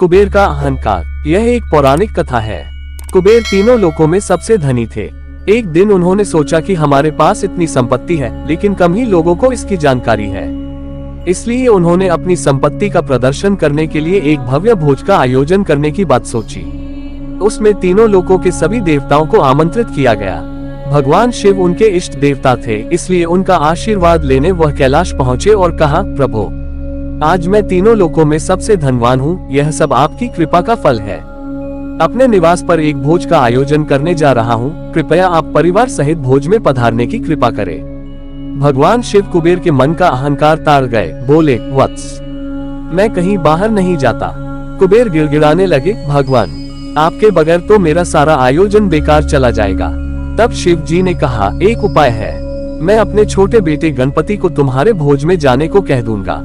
कुबेर का अहंकार। यह एक पौराणिक कथा है। कुबेर तीनों लोकों में सबसे धनी थे। एक दिन उन्होंने सोचा कि हमारे पास इतनी संपत्ति है, लेकिन कम ही लोगों को इसकी जानकारी है। इसलिए उन्होंने अपनी संपत्ति का प्रदर्शन करने के लिए एक भव्य भोज का आयोजन करने की बात सोची। उसमें तीनों लोकों के सभी देवताओं को आमंत्रित किया गया। भगवान शिव उनके इष्ट देवता थे, इसलिए उनका आशीर्वाद लेने वह कैलाश पहुँचे और कहा, प्रभु, आज मैं तीनों लोकों में सबसे धनवान हूँ। यह सब आपकी कृपा का फल है। अपने निवास पर एक भोज का आयोजन करने जा रहा हूँ। कृपया आप परिवार सहित भोज में पधारने की कृपा करें। भगवान शिव कुबेर के मन का अहंकार ताड़ गए। बोले, वत्स, मैं कहीं बाहर नहीं जाता। कुबेर गिड़गिड़ाने लगे, भगवान, आपके बगैर तो मेरा सारा आयोजन बेकार चला जाएगा। तब शिव जी ने कहा, एक उपाय है। मैं अपने छोटे बेटे गणपति को तुम्हारे भोज में जाने को कह दूंगा।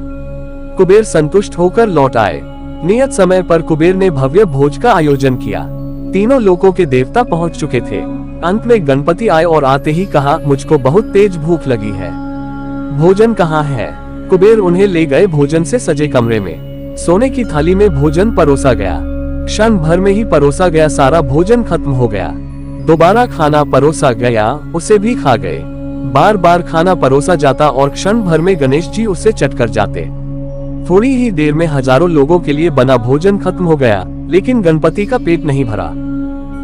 कुबेर संतुष्ट होकर लौट आए। नियत समय पर कुबेर ने भव्य भोज का आयोजन किया। तीनों लोकों के देवता पहुंच चुके थे। अंत में गणपति आए और आते ही कहा, मुझको बहुत तेज भूख लगी है। भोजन कहाँ है? कुबेर उन्हें ले गए भोजन से सजे कमरे में। सोने की थाली में भोजन परोसा गया। क्षण भर में ही परोसा गया सारा भोजन खत्म हो गया। दोबारा खाना परोसा गया, उसे भी खा गए। बार बार खाना परोसा जाता और क्षण भर में गणेश जी उसे चटकर जाते। थोड़ी ही देर में हजारों लोगों के लिए बना भोजन खत्म हो गया, लेकिन गणपति का पेट नहीं भरा।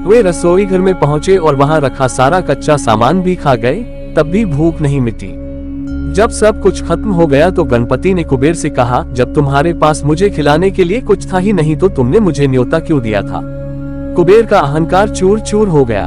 वे रसोई घर में पहुंचे और वहां रखा सारा कच्चा सामान भी खा गए, तब भी भूख नहीं मिटी। जब सब कुछ खत्म हो गया तो गणपति ने कुबेर से कहा, जब तुम्हारे पास मुझे खिलाने के लिए कुछ था ही नहीं तो तुमने मुझे न्योता क्यों दिया था? कुबेर का अहंकार चूर चूर हो गया।